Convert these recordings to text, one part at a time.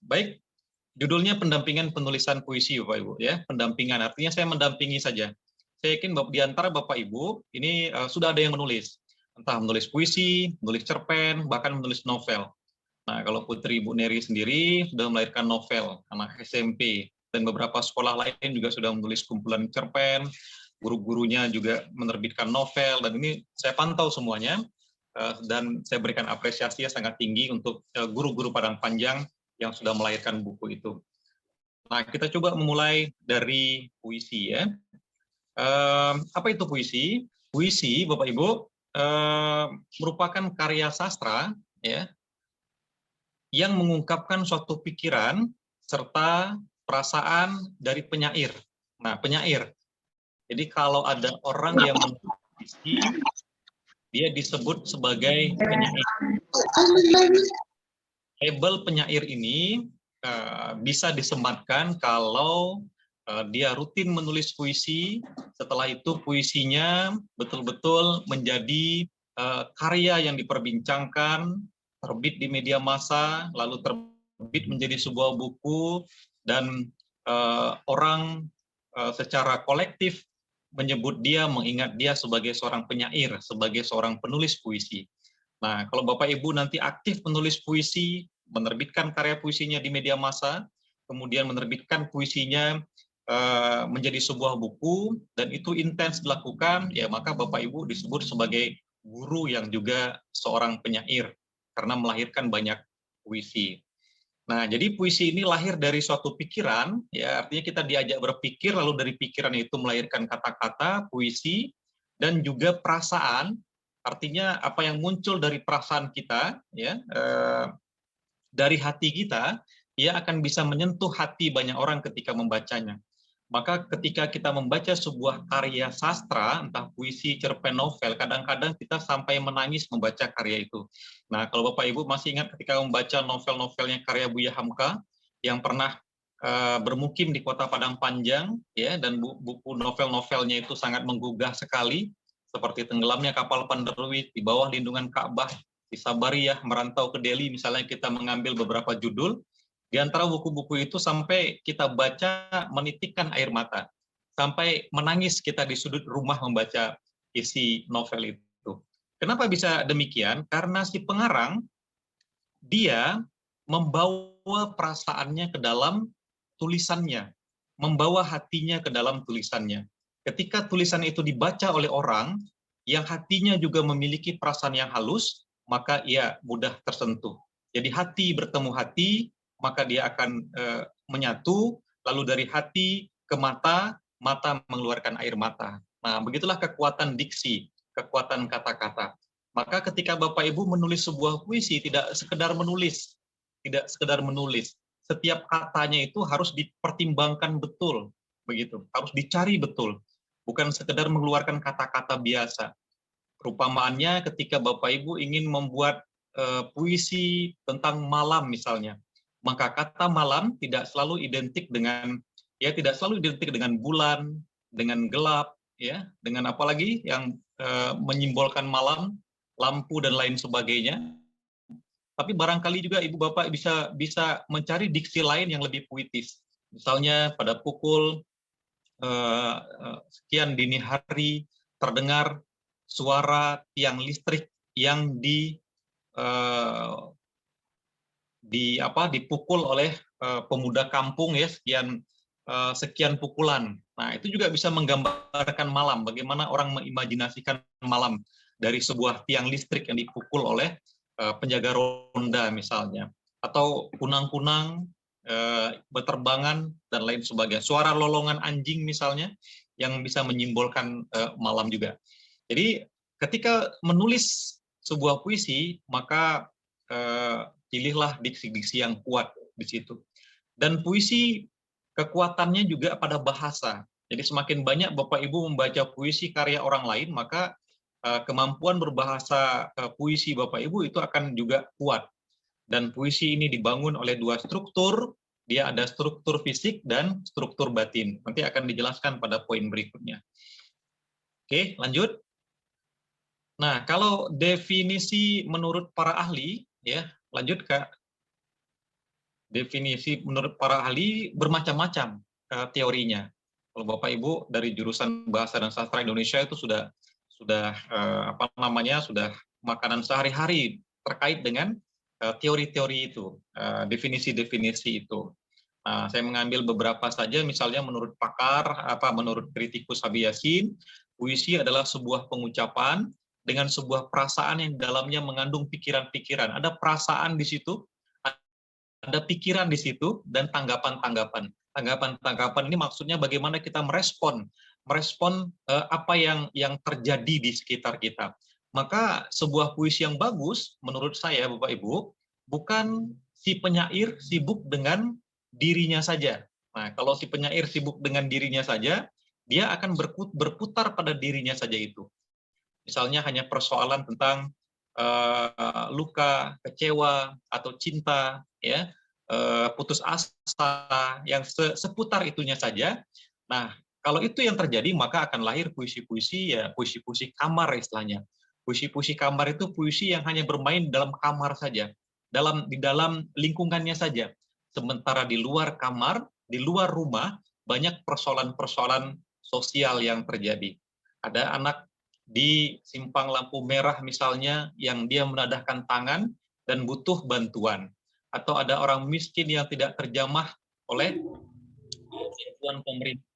Baik, judulnya pendampingan penulisan puisi, Bapak Ibu ya. Pendampingan artinya saya mendampingi saja. Saya yakin di antara Bapak Ibu ini sudah ada yang menulis, entah menulis puisi, menulis cerpen, bahkan menulis novel. Nah, kalau Putri Ibu Neri sendiri sudah melahirkan novel, anak SMP, dan beberapa sekolah lain juga sudah menulis kumpulan cerpen, guru-gurunya juga menerbitkan novel, dan ini saya pantau semuanya, dan saya berikan apresiasi yang sangat tinggi untuk guru-guru Padang Panjang yang sudah melahirkan buku itu. Nah, kita coba memulai dari puisi ya. Apa itu puisi? Puisi, Bapak Ibu, merupakan karya sastra ya yang mengungkapkan suatu pikiran serta perasaan dari penyair. Nah, penyair. Jadi kalau ada orang yang menulis puisi, dia disebut sebagai penyair. Label penyair ini bisa disematkan kalau dia rutin menulis puisi, setelah itu puisinya betul-betul menjadi karya yang diperbincangkan, terbit di media massa, lalu terbit menjadi sebuah buku, dan orang secara kolektif menyebut dia, mengingat dia sebagai seorang penyair, sebagai seorang penulis puisi. Nah, kalau Bapak Ibu nanti aktif menulis puisi, menerbitkan karya puisinya di media massa, kemudian menerbitkan puisinya menjadi sebuah buku, dan itu intens dilakukan, ya maka Bapak Ibu disebut sebagai guru yang juga seorang penyair, karena melahirkan banyak puisi. Nah, jadi puisi ini lahir dari suatu pikiran, ya artinya kita diajak berpikir, lalu dari pikiran itu melahirkan kata-kata, puisi, dan juga perasaan. Artinya apa yang muncul dari perasaan kita, ya dari hati kita, ia akan bisa menyentuh hati banyak orang ketika membacanya. Maka ketika kita membaca sebuah karya sastra, entah puisi, cerpen, novel, kadang-kadang kita sampai menangis membaca karya itu. Nah, kalau Bapak Ibu masih ingat ketika membaca novel-novelnya karya Buya Hamka, yang pernah bermukim di kota Padang Panjang, ya, dan buku novel-novelnya itu sangat menggugah sekali, seperti Tenggelamnya Kapal Panderwit, Di Bawah Lindungan Ka'bah, di Sabariyah, Merantau ke Delhi, misalnya kita mengambil beberapa judul, di antara buku-buku itu sampai kita baca menitikkan air mata, sampai menangis kita di sudut rumah membaca isi novel itu. Kenapa bisa demikian? Karena si pengarang, dia membawa perasaannya ke dalam tulisannya, membawa hatinya ke dalam tulisannya. Ketika tulisan itu dibaca oleh orang yang hatinya juga memiliki perasaan yang halus, maka ia mudah tersentuh. Jadi hati bertemu hati, maka dia akan menyatu, lalu dari hati ke mata, mata mengeluarkan air mata. Nah, begitulah kekuatan diksi, kekuatan kata-kata. Maka ketika Bapak Ibu menulis sebuah puisi, tidak sekedar menulis, tidak sekedar menulis. Setiap katanya itu harus dipertimbangkan betul, begitu. Harus dicari betul, bukan sekedar mengeluarkan kata-kata biasa. Perumpamaannya ketika Bapak Ibu ingin membuat puisi tentang malam misalnya, maka kata malam tidak selalu identik dengan bulan, dengan gelap, ya, dengan apalagi yang menyimbolkan malam, lampu dan lain sebagainya. Tapi barangkali juga Ibu Bapak bisa mencari diksi lain yang lebih puitis. Misalnya pada pukul sekian dini hari terdengar suara tiang listrik yang eh, dipukul oleh pemuda kampung, ya, sekian pukulan. Nah, itu juga bisa menggambarkan malam, bagaimana orang mengimajinasikan malam dari sebuah tiang listrik yang dipukul oleh penjaga ronda misalnya, atau kunang-kunang berterbangan dan lain sebagainya. Suara lolongan anjing misalnya yang bisa menyimbolkan malam juga. Jadi ketika menulis sebuah puisi, maka pilihlah diksi-diksi yang kuat di situ. Dan puisi kekuatannya juga pada bahasa. Jadi semakin banyak Bapak Ibu membaca puisi karya orang lain, maka kemampuan berbahasa puisi Bapak Ibu itu akan juga kuat. Dan puisi ini dibangun oleh dua struktur, dia ada struktur fisik dan struktur batin. Nanti akan dijelaskan pada poin berikutnya. Oke, lanjut. Nah, kalau definisi menurut para ahli, ya, lanjut Kak. definisi menurut para ahli bermacam-macam teorinya. Kalau Bapak Ibu dari jurusan Bahasa dan Sastra Indonesia itu sudah sudah makanan sehari-hari terkait dengan teori-teori itu, definisi-definisi itu. Nah, saya mengambil beberapa saja, misalnya menurut pakar, menurut kritikus Habib Yasin, puisi adalah sebuah pengucapan dengan sebuah perasaan yang dalamnya mengandung pikiran-pikiran. Ada perasaan di situ, ada pikiran di situ, dan tanggapan-tanggapan. Tanggapan-tanggapan ini maksudnya bagaimana kita merespon apa yang terjadi di sekitar kita. Maka sebuah puisi yang bagus, menurut saya, Bapak Ibu, bukan si penyair sibuk dengan dirinya saja. Nah, kalau si penyair sibuk dengan dirinya saja, dia akan berputar pada dirinya saja itu. Misalnya hanya persoalan tentang luka, kecewa, atau cinta, ya, putus asa, yang seputar itunya saja. Nah, kalau itu yang terjadi, maka akan lahir puisi-puisi, ya puisi-puisi kamar istilahnya. Puisi-puisi kamar itu puisi yang hanya bermain dalam kamar saja, di dalam lingkungannya saja. Sementara di luar kamar, di luar rumah, banyak persoalan-persoalan sosial yang terjadi. Ada anak di simpang lampu merah misalnya, yang dia menadahkan tangan dan butuh bantuan. Atau ada orang miskin yang tidak terjamah oleh bantuan pemerintah.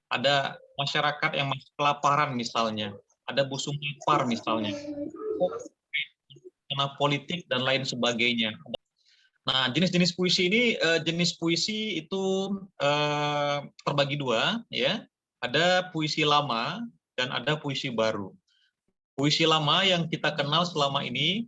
Ada masyarakat yang masih kelaparan misalnya. Ada busung lapar misalnya. Karena politik dan lain sebagainya. Nah, jenis-jenis puisi ini, jenis puisi itu terbagi dua, ya. Ada puisi lama dan ada puisi baru. Puisi lama yang kita kenal selama ini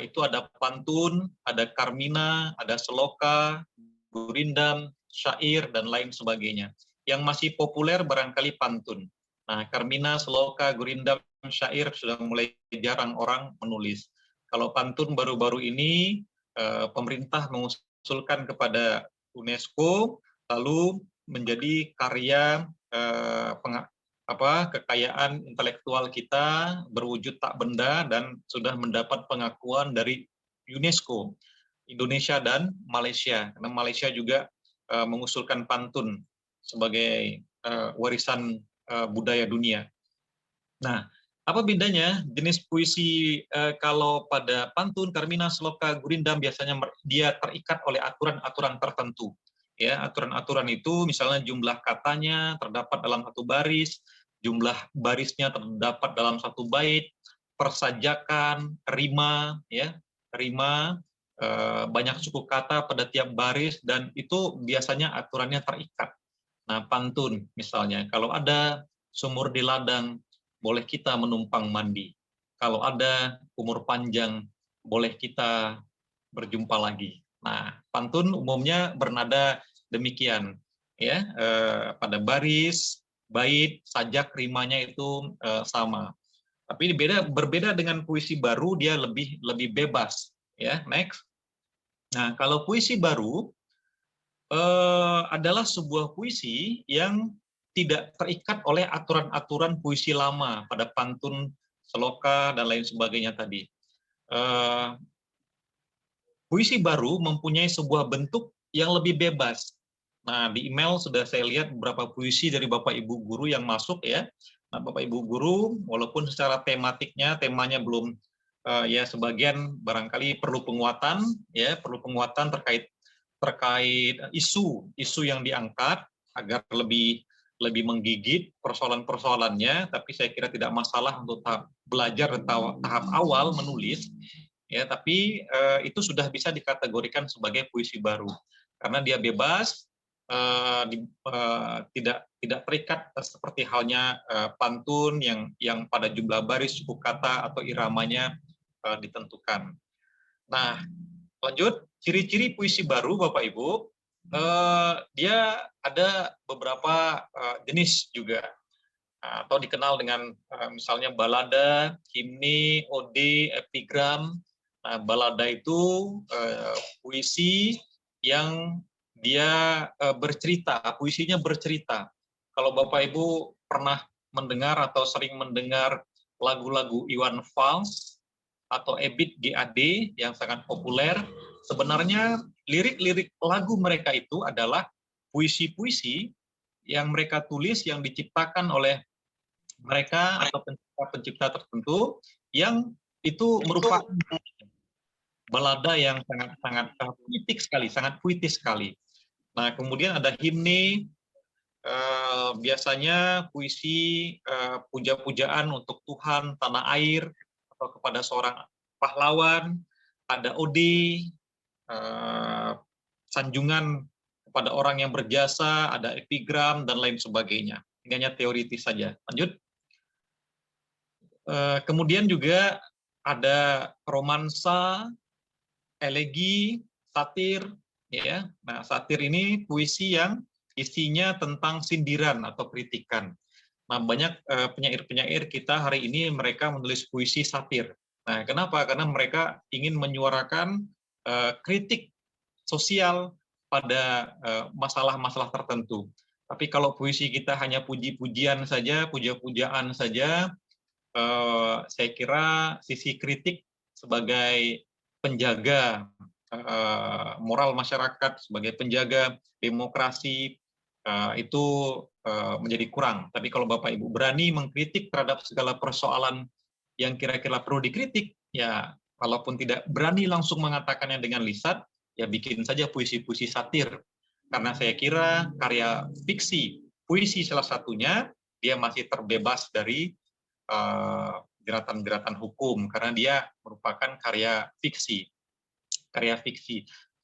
itu ada pantun, ada karmina, ada seloka, gurindam, syair, dan lain sebagainya. Yang masih populer barangkali pantun. Nah, karmina, seloka, gurindam, syair sudah mulai jarang orang menulis. Kalau pantun baru-baru ini pemerintah mengusulkan kepada UNESCO, lalu menjadi karya kekayaan intelektual kita, berwujud tak benda, dan sudah mendapat pengakuan dari UNESCO, Indonesia dan Malaysia. Karena Malaysia juga mengusulkan pantun sebagai warisan budaya dunia. Nah, apa bedanya jenis puisi kalau pada pantun, karmina, seloka, gurindam biasanya dia terikat oleh aturan-aturan tertentu. Ya, aturan-aturan itu misalnya jumlah katanya terdapat dalam satu baris, jumlah barisnya terdapat dalam satu bait, persajakan, rima, ya, rima, banyak suku kata pada tiap baris, dan itu biasanya aturannya terikat. Nah, pantun misalnya, kalau ada sumur di ladang, boleh kita menumpang mandi. Kalau ada umur panjang, boleh kita berjumpa lagi. Nah, pantun umumnya bernada demikian, ya, pada baris, bait, sajak, rimanya itu sama. Tapi berbeda dengan puisi baru, dia lebih bebas, ya. Next. Nah, kalau puisi baru adalah sebuah puisi yang tidak terikat oleh aturan-aturan puisi lama pada pantun, seloka, dan lain sebagainya tadi. Puisi baru mempunyai sebuah bentuk yang lebih bebas. Nah, di email sudah saya lihat beberapa puisi dari Bapak Ibu guru yang masuk, ya. Nah, Bapak Ibu guru, walaupun secara temanya belum, ya sebagian barangkali perlu penguatan, ya, perlu penguatan terkait isu yang diangkat agar lebih menggigit persoalan-persoalannya, tapi saya kira tidak masalah untuk belajar tahap awal menulis, ya, tapi itu sudah bisa dikategorikan sebagai puisi baru karena dia bebas, tidak terikat seperti halnya pantun yang pada jumlah baris, suku kata, atau iramanya ditentukan. Nah, lanjut, ciri-ciri puisi baru, Bapak Ibu, dia ada beberapa jenis juga, atau dikenal dengan misalnya balada, himne, ode, epigram. Nah, balada itu puisi yang dia bercerita, puisinya bercerita. Kalau Bapak Ibu pernah mendengar atau sering mendengar lagu-lagu Iwan Fals atau Ebit GAD yang sangat populer, sebenarnya lirik-lirik lagu mereka itu adalah puisi-puisi yang mereka tulis, yang diciptakan oleh mereka atau pencipta-pencipta tertentu, yang itu merupakan balada yang sangat-sangat puitik sekali, sangat puitis sekali. Nah, kemudian ada himne, biasanya puisi puja-pujaan untuk Tuhan, tanah air, atau kepada seorang pahlawan. Ada ode, sanjungan kepada orang yang berjasa, ada epigram, dan lain sebagainya. Ini hanya teoritis saja. Lanjut. Kemudian juga ada romansa, elegi, satir. Ya. Nah, satir ini puisi yang isinya tentang sindiran atau kritikan. Nah, banyak penyair-penyair kita hari ini mereka menulis puisi satir. Nah, kenapa? Karena mereka ingin menyuarakan kritik sosial pada masalah-masalah tertentu. Tapi kalau puisi kita hanya puji-pujian saja, puja-pujaan saja, saya kira sisi kritik sebagai penjaga moral masyarakat, sebagai penjaga demokrasi, itu menjadi kurang. Tapi kalau Bapak Ibu berani mengkritik terhadap segala persoalan yang kira-kira perlu dikritik, ya walaupun tidak berani langsung mengatakannya dengan lisan, ya bikin saja puisi-puisi satir. Karena saya kira karya fiksi, puisi salah satunya, dia masih terbebas dari jeratan-jeratan hukum, karena dia merupakan karya fiksi.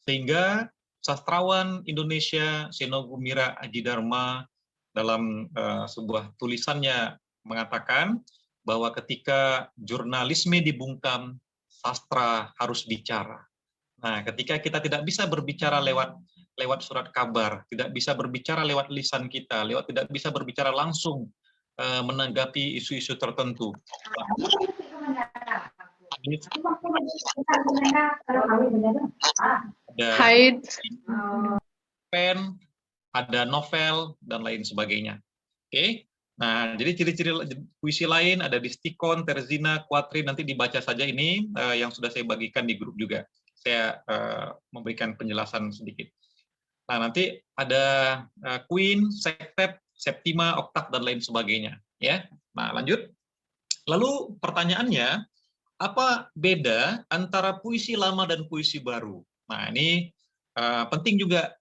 Sehingga sastrawan Indonesia Seno Gumira Adjidharma dalam sebuah tulisannya mengatakan bahwa ketika jurnalisme dibungkam, sastra harus bicara. Nah, ketika kita tidak bisa berbicara lewat surat kabar, tidak bisa berbicara lewat lisan kita, tidak bisa berbicara langsung menanggapi isu-isu tertentu. Ada pen, ada novel, dan lain sebagainya. Oke. Nah, jadi ciri-ciri puisi lain ada distikon, terzina, kuatrin, nanti dibaca saja ini yang sudah saya bagikan di grup juga. Saya memberikan penjelasan sedikit. Nah, nanti ada queen, septet, septima, oktav, dan lain sebagainya. Ya. Nah, lanjut. Lalu pertanyaannya, apa beda antara puisi lama dan puisi baru? Nah, ini penting juga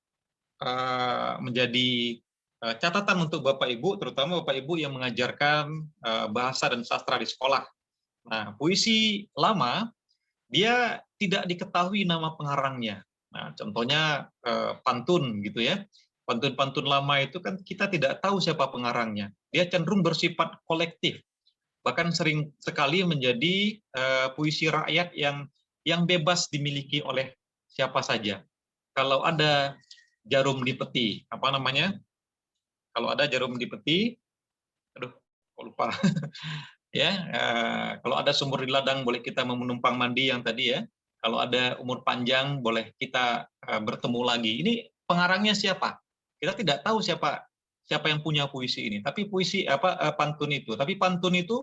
menjadi catatan untuk Bapak Ibu, terutama Bapak Ibu yang mengajarkan bahasa dan sastra di sekolah. Nah, puisi lama, dia tidak diketahui nama pengarangnya. Nah, contohnya pantun gitu ya. Pantun-pantun lama itu kan kita tidak tahu siapa pengarangnya. Dia cenderung bersifat kolektif. Bahkan sering sekali menjadi puisi rakyat yang bebas dimiliki oleh siapa saja. Kalau ada jarum di peti, apa namanya? Kalau ada jarum di peti, aduh, kok lupa. Ya, kalau ada sumur di ladang, boleh kita menumpang mandi yang tadi ya. Kalau ada umur panjang, boleh kita bertemu lagi. Ini pengarangnya siapa? Kita tidak tahu siapa yang punya puisi ini. Tapi puisi pantun itu. Tapi pantun itu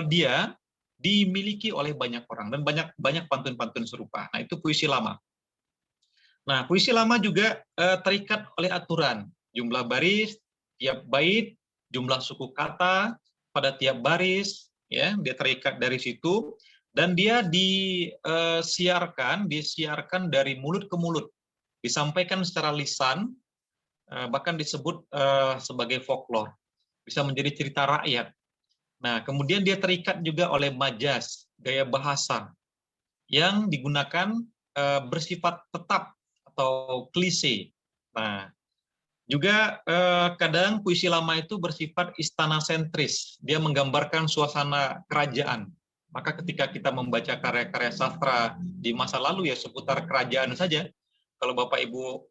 dia dimiliki oleh banyak orang dan banyak pantun-pantun serupa. Nah, itu puisi lama. Nah, puisi lama juga terikat oleh aturan, jumlah baris, tiap bait, jumlah suku kata pada tiap baris, ya, dia terikat dari situ, dan dia disiarkan dari mulut ke mulut, disampaikan secara lisan, bahkan disebut sebagai folklore, bisa menjadi cerita rakyat. Nah, kemudian dia terikat juga oleh majas, gaya bahasa, yang digunakan bersifat tetap atau klise. Nah, juga kadang puisi lama itu bersifat istana sentris. Dia menggambarkan suasana kerajaan. Maka ketika kita membaca karya-karya sastra di masa lalu ya seputar kerajaan saja. Kalau Bapak Ibu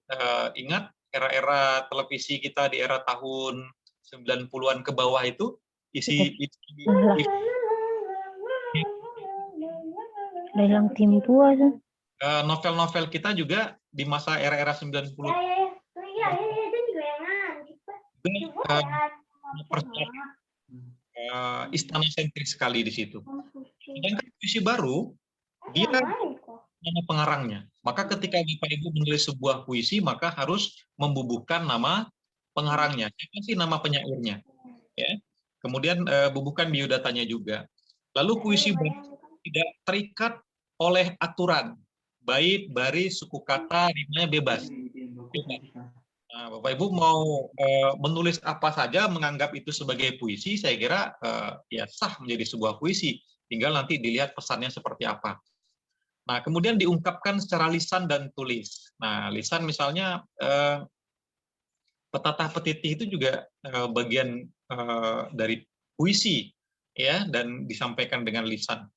ingat era-era televisi kita di era tahun 90-an ke bawah itu isi dalam timpu aja. Novel-novel kita juga di masa era-era 90 istana sentris sekali di situ. Sedangkan puisi baru dia nama pengarangnya. Maka ketika Bapak Ibu menulis sebuah puisi, maka harus membubuhkan nama pengarangnya. Siapa sih nama penyairnya? Ya. Kemudian bubuhkan biodatanya juga. Lalu puisi tidak terikat oleh aturan, bait, baris, suku kata, rimanya bebas. Bebas. Nah, Bapak Ibu mau menulis apa saja, menganggap itu sebagai puisi, saya kira ya sah menjadi sebuah puisi. Tinggal nanti dilihat pesannya seperti apa. Nah, kemudian diungkapkan secara lisan dan tulis. Nah, lisan misalnya petatah petitih itu juga bagian dari puisi, ya, dan disampaikan dengan lisan.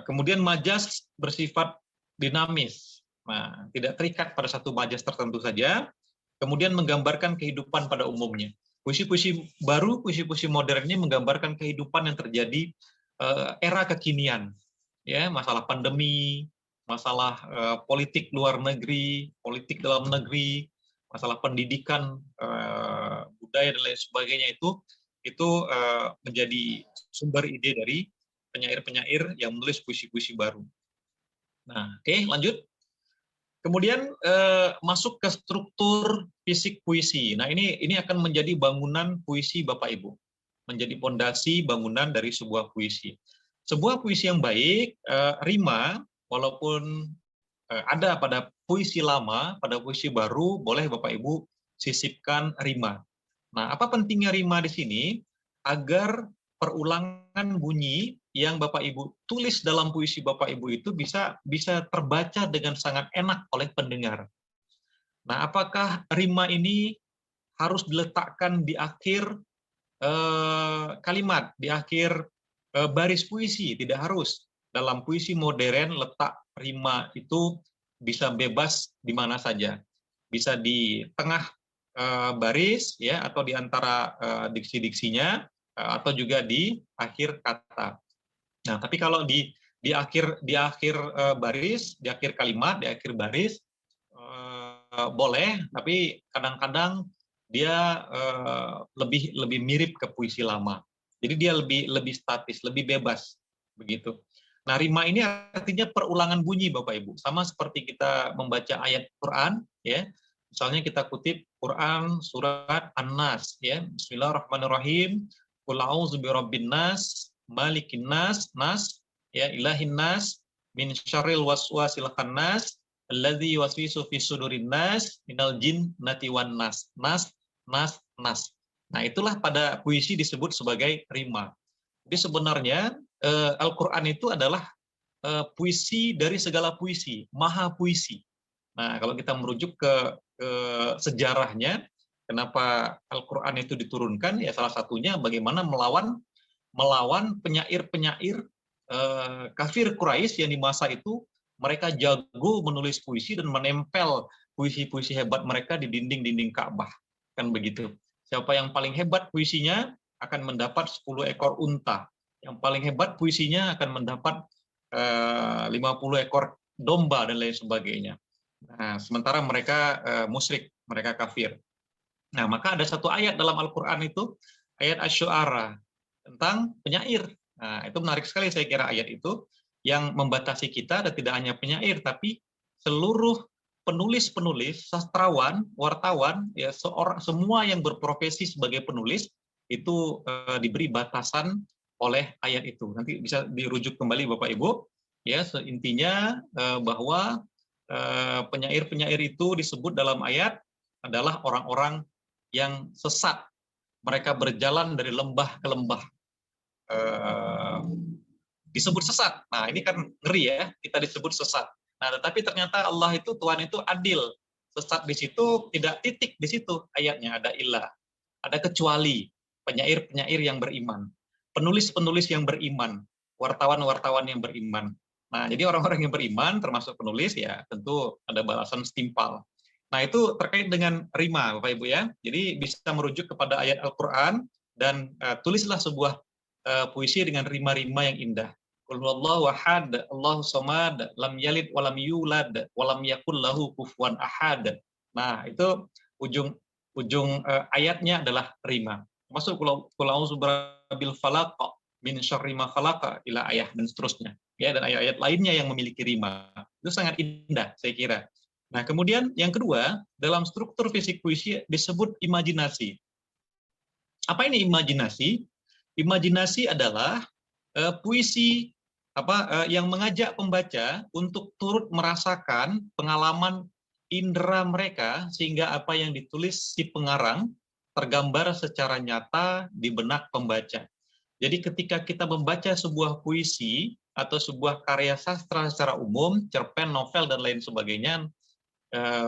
Kemudian majas bersifat dinamis. Nah, tidak terikat pada satu majas tertentu saja. Kemudian menggambarkan kehidupan pada umumnya. Puisi-puisi baru, puisi-puisi modern ini menggambarkan kehidupan yang terjadi era kekinian, ya, masalah pandemi, masalah politik luar negeri, politik dalam negeri, masalah pendidikan, budaya dan lain sebagainya itu menjadi sumber ide dari penyair-penyair yang menulis puisi-puisi baru. Nah, oke, lanjut. Kemudian masuk ke struktur fisik puisi. Nah, ini akan menjadi bangunan puisi Bapak Ibu, menjadi pondasi bangunan dari sebuah puisi. Sebuah puisi yang baik, rima, walaupun ada pada puisi lama, pada puisi baru, boleh Bapak Ibu sisipkan rima. Nah, apa pentingnya rima di sini? Agar perulangan bunyi yang Bapak Ibu tulis dalam puisi Bapak Ibu itu bisa terbaca dengan sangat enak oleh pendengar. Nah, apakah rima ini harus diletakkan di akhir kalimat, di akhir baris puisi? Tidak harus. Dalam puisi modern, letak rima itu bisa bebas di mana saja. Bisa di tengah baris, ya, atau di antara diksi-diksinya, atau juga di akhir kata. Nah, tapi kalau di akhir baris, di akhir kalimat, di akhir baris boleh, tapi kadang-kadang dia lebih mirip ke puisi lama. Jadi dia lebih statis, lebih bebas begitu. Nah, rima ini artinya perulangan bunyi Bapak Ibu. Sama seperti kita membaca ayat Quran, ya. Misalnya kita kutip Quran surat An-Nas, ya. Bismillahirrahmanirrahim. Qul a'udzu birabbin nas, malikin nas, ya, ilahin nas, min syarril waswasil khannas, alladzi yuwaswisu fi sudurin nas, minal jinnati wan nas. Nas. Nah, itulah pada puisi disebut sebagai rima. Jadi sebenarnya Al-Quran itu adalah puisi dari segala puisi, maha puisi. Nah, kalau kita merujuk ke sejarahnya, kenapa Al-Quran itu diturunkan, ya salah satunya bagaimana melawan penyair-penyair kafir Quraisy yang di masa itu mereka jago menulis puisi dan menempel puisi-puisi hebat mereka di dinding-dinding Ka'bah. Kan begitu. Siapa yang paling hebat puisinya akan mendapat 10 ekor unta. Yang paling hebat puisinya akan mendapat 50 ekor domba dan lain sebagainya. Nah, sementara mereka musyrik, mereka kafir. Nah, maka ada satu ayat dalam Al-Quran itu, ayat Asy-Syu'ara, tentang penyair. Nah, itu menarik sekali saya kira ayat itu, yang membatasi kita dan tidak hanya penyair, tapi seluruh penulis-penulis, sastrawan, wartawan, ya semua yang berprofesi sebagai penulis, itu diberi batasan oleh ayat itu. Nanti bisa dirujuk kembali Bapak Ibu, ya, intinya bahwa penyair-penyair itu disebut dalam ayat adalah orang-orang yang sesat. Mereka berjalan dari lembah ke lembah. Disebut sesat. Nah, ini kan ngeri ya, kita disebut sesat. Nah, tetapi ternyata Allah itu, Tuhan itu adil. Sesat di situ tidak titik di situ ayatnya, ada ilah. Ada kecuali penyair-penyair yang beriman. Penulis-penulis yang beriman. Wartawan-wartawan yang beriman. Nah, jadi orang-orang yang beriman, termasuk penulis, ya tentu ada balasan setimpal. Nah, itu terkait dengan rima, Bapak Ibu ya. Jadi bisa merujuk kepada ayat Al-Quran dan tulislah sebuah puisi dengan rima-rima yang indah. Qul huwallahu ahad, Allahu samad, lam yalid walam yulad, walam yakul lahu kufuwan ahad. Nah, itu ujung ayatnya adalah rima. Masuk qul a'udzu birabbil falaq, min syarri ma khalaqa ila ayah dan seterusnya. Ya, dan ayat-ayat lainnya yang memiliki rima. Itu sangat indah saya kira. Nah, kemudian yang kedua, dalam struktur fisik puisi disebut imajinasi. Apa ini imajinasi? Imajinasi adalah puisi yang mengajak pembaca untuk turut merasakan pengalaman indera mereka sehingga apa yang ditulis si pengarang tergambar secara nyata di benak pembaca. Jadi ketika kita membaca sebuah puisi atau sebuah karya sastra secara umum, cerpen, novel dan lain sebagainya,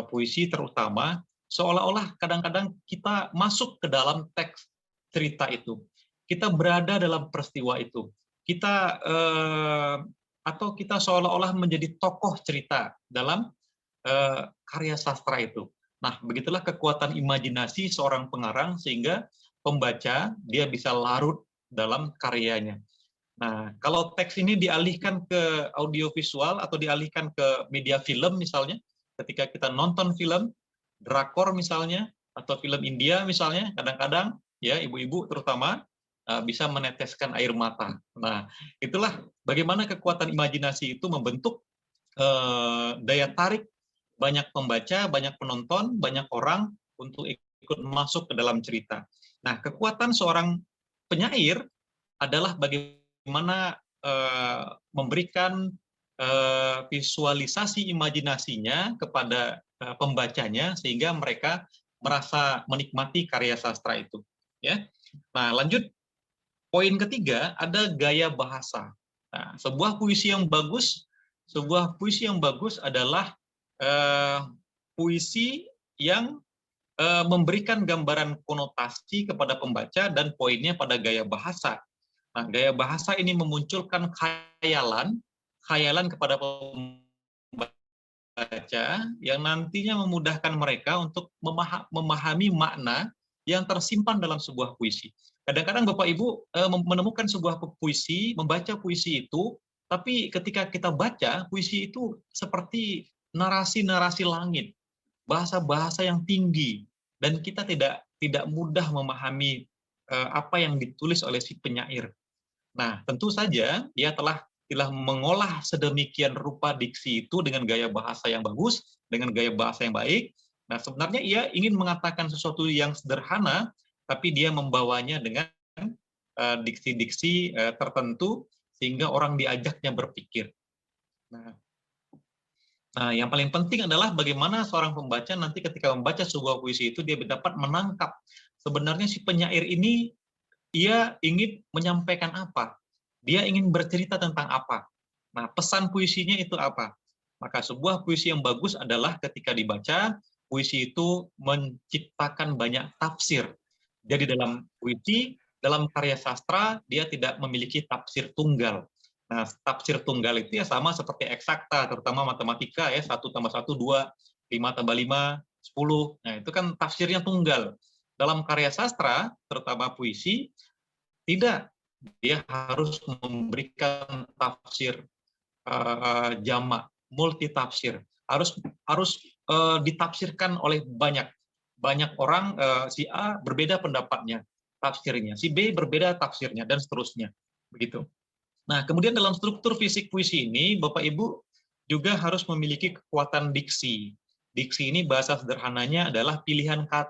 puisi terutama, seolah-olah kadang-kadang kita masuk ke dalam teks cerita itu. Kita berada dalam peristiwa itu. Atau kita seolah-olah menjadi tokoh cerita dalam karya sastra itu. Nah, begitulah kekuatan imajinasi seorang pengarang sehingga pembaca dia bisa larut dalam karyanya. Nah, kalau teks ini dialihkan ke audiovisual atau dialihkan ke media film misalnya, ketika kita nonton film drakor misalnya atau film India misalnya, kadang-kadang ya ibu-ibu terutama bisa meneteskan air mata. Nah, itulah bagaimana kekuatan imajinasi itu membentuk daya tarik banyak pembaca, banyak penonton, banyak orang untuk ikut masuk ke dalam cerita. Nah, kekuatan seorang penyair adalah bagaimana memberikan visualisasi imajinasinya kepada pembacanya sehingga mereka merasa menikmati karya sastra itu. Ya. Nah, lanjut poin ketiga ada gaya bahasa. Nah, sebuah puisi yang bagus adalah puisi yang memberikan gambaran konotasi kepada pembaca dan poinnya pada gaya bahasa. Nah, gaya bahasa ini memunculkan khayalan kepada pembaca yang nantinya memudahkan mereka untuk memahami makna yang tersimpan dalam sebuah puisi. Kadang-kadang Bapak Ibu menemukan sebuah puisi, membaca puisi itu, tapi ketika kita baca puisi itu seperti narasi-narasi langit, bahasa-bahasa yang tinggi, dan kita tidak mudah memahami apa yang ditulis oleh si penyair. Nah, tentu saja dia telah mengolah sedemikian rupa diksi itu dengan gaya bahasa yang bagus, dengan gaya bahasa yang baik. Nah, sebenarnya ia ingin mengatakan sesuatu yang sederhana, tapi dia membawanya dengan diksi-diksi tertentu sehingga orang diajaknya berpikir. Nah, yang paling penting adalah bagaimana seorang pembaca nanti ketika membaca sebuah puisi itu dia dapat menangkap sebenarnya si penyair ini ia ingin menyampaikan apa, dia ingin bercerita tentang apa. Nah, pesan puisinya itu apa? Maka sebuah puisi yang bagus adalah ketika dibaca, puisi itu menciptakan banyak tafsir. Jadi dalam puisi, dalam karya sastra, dia tidak memiliki tafsir tunggal. Nah, tafsir tunggal itu ya sama seperti eksakta, terutama matematika ya, 1 tambah 1, 2, 5 tambah 5, 10. Nah, itu kan tafsirnya tunggal. Dalam karya sastra, terutama puisi, tidak. Dia harus memberikan tafsir jamak, multitafsir. Harus ditafsirkan oleh banyak orang. Si A berbeda pendapatnya, tafsirnya. Si B berbeda tafsirnya, dan seterusnya. Begitu. Nah, kemudian dalam struktur fisik puisi ini, Bapak Ibu juga harus memiliki kekuatan diksi. Diksi ini bahasa sederhananya adalah pilihan kata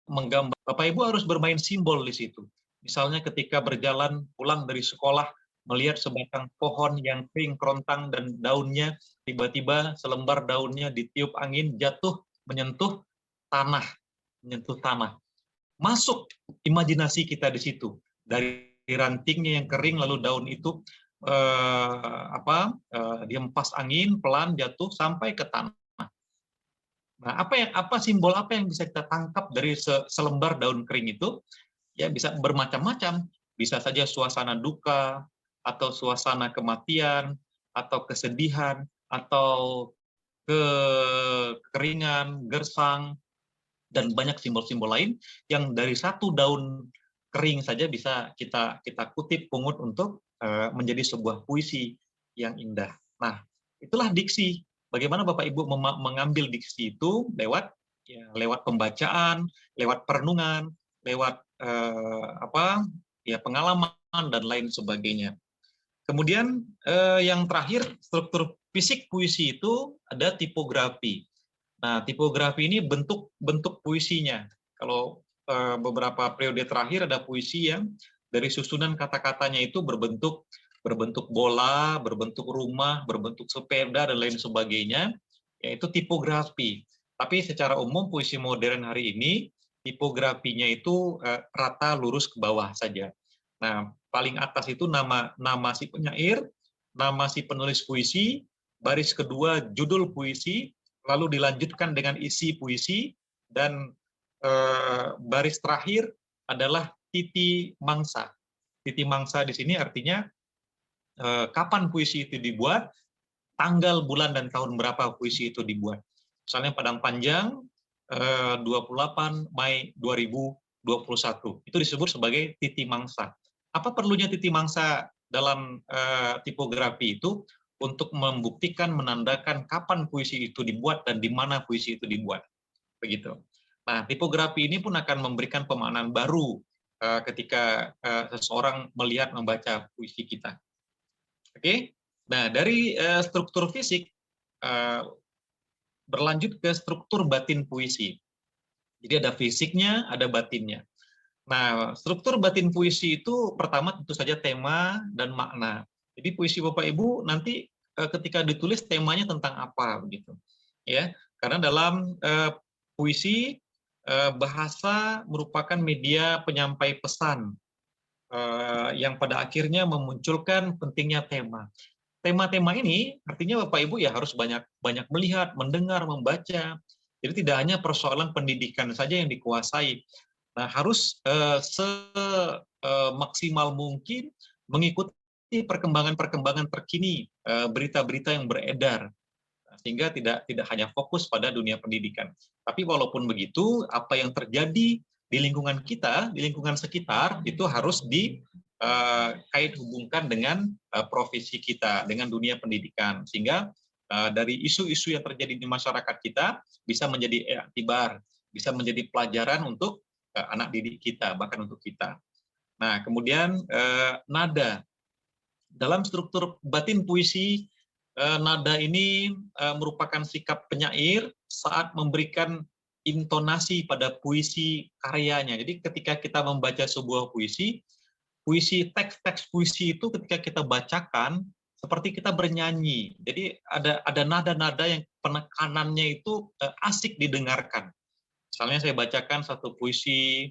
menggambar. Bapak Ibu harus bermain simbol di situ. Misalnya ketika berjalan pulang dari sekolah, melihat sebatang pohon yang kering kerontang dan daunnya, tiba-tiba selembar daunnya ditiup angin, jatuh, menyentuh tanah. Masuk imajinasi kita di situ. Dari rantingnya yang kering, lalu daun itu dihempas angin, pelan jatuh sampai ke tanah. Nah, simbol apa yang bisa kita tangkap dari selembar daun kering itu? Ya, bisa bermacam-macam. Bisa saja suasana duka, atau suasana kematian, atau kesedihan, atau kekeringan, gersang, dan banyak simbol-simbol lain yang dari satu daun kering saja bisa kita kutip, pungut untuk menjadi sebuah puisi yang indah. Nah, itulah diksi. Bagaimana Bapak Ibu mengambil diksi itu lewat pembacaan, lewat perenungan, lewat pengalaman dan lain sebagainya. Kemudian yang terakhir, struktur fisik puisi itu ada tipografi. Nah, tipografi ini bentuk puisinya. Kalau beberapa periode terakhir ada puisi yang dari susunan kata-katanya itu berbentuk bola, berbentuk rumah, berbentuk sepeda dan lain sebagainya, yaitu tipografi. Tapi secara umum puisi modern hari ini tipografinya itu rata lurus ke bawah saja. Nah, paling atas itu nama si penyair, nama si penulis puisi, baris kedua judul puisi, lalu dilanjutkan dengan isi puisi, dan baris terakhir adalah titi mangsa. Titi mangsa di sini artinya kapan puisi itu dibuat, tanggal, bulan, dan tahun berapa puisi itu dibuat. Misalnya Padang Panjang 28 Mei 2021. Itu disebut sebagai titi mangsa. Apa perlunya titi mangsa dalam tipografi itu? Untuk membuktikan, menandakan kapan puisi itu dibuat dan di mana puisi itu dibuat. Begitu. Nah, tipografi ini pun akan memberikan pemaknaan baru ketika seseorang melihat, membaca puisi kita. Oke. Nah, dari struktur fisik berlanjut ke struktur batin puisi. Jadi ada fisiknya, ada batinnya. Nah, struktur batin puisi itu pertama tentu saja tema dan makna. Jadi puisi Bapak Ibu nanti ketika ditulis temanya tentang apa begitu. Ya, karena dalam puisi bahasa merupakan media penyampai pesan yang pada akhirnya memunculkan pentingnya tema. Tema-tema ini artinya Bapak Ibu ya harus banyak melihat, mendengar, membaca. Jadi tidak hanya persoalan pendidikan saja yang dikuasai. Nah, harus semaksimal mungkin mengikuti perkembangan-perkembangan terkini, berita-berita yang beredar, sehingga tidak hanya fokus pada dunia pendidikan. Tapi walaupun begitu, apa yang terjadi di lingkungan kita, di lingkungan sekitar, itu harus dikait hubungkan dengan profesi kita, dengan dunia pendidikan, sehingga dari isu-isu yang terjadi di masyarakat kita bisa menjadi iktibar, bisa menjadi pelajaran untuk anak didik kita, bahkan untuk kita. Nah, kemudian nada. Dalam struktur batin puisi, nada ini merupakan sikap penyair saat memberikan intonasi pada puisi karyanya. Jadi ketika kita membaca sebuah puisi, teks-teks puisi itu ketika kita bacakan, seperti kita bernyanyi. Jadi ada nada-nada yang penekanannya itu asik didengarkan. Misalnya saya bacakan satu puisi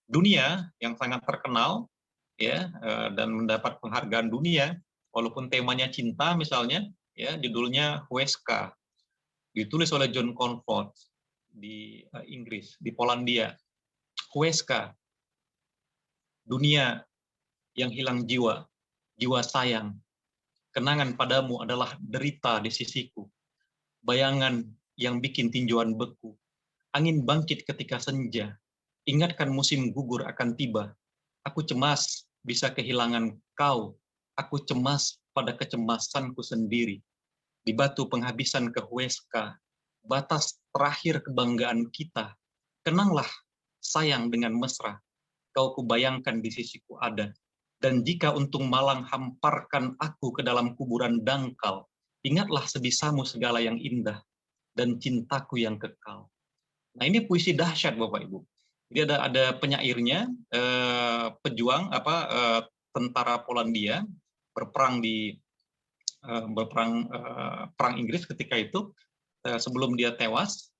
dunia yang sangat terkenal, ya, dan mendapat penghargaan dunia, walaupun temanya cinta misalnya, ya, judulnya Huesca, ditulis oleh John Comfort di Inggris, di Polandia. Huesca, dunia yang hilang jiwa, jiwa sayang, kenangan padamu adalah derita di sisiku, bayangan yang bikin tinjauan beku, angin bangkit ketika senja, ingatkan musim gugur akan tiba, aku cemas bisa kehilangan kau, aku cemas pada kecemasanku sendiri, di batu penghabisan ke Huesca, batas terakhir kebanggaan kita, kenanglah sayang dengan mesra, kau kubayangkan di sisiku ada, dan jika untung malang hamparkan aku ke dalam kuburan dangkal, ingatlah sebisamu segala yang indah, dan cintaku yang kekal. Nah, ini puisi dahsyat Bapak Ibu. Jadi ada penyairnya, pejuang tentara Polandia berperang perang Inggris ketika itu, sebelum dia tewas,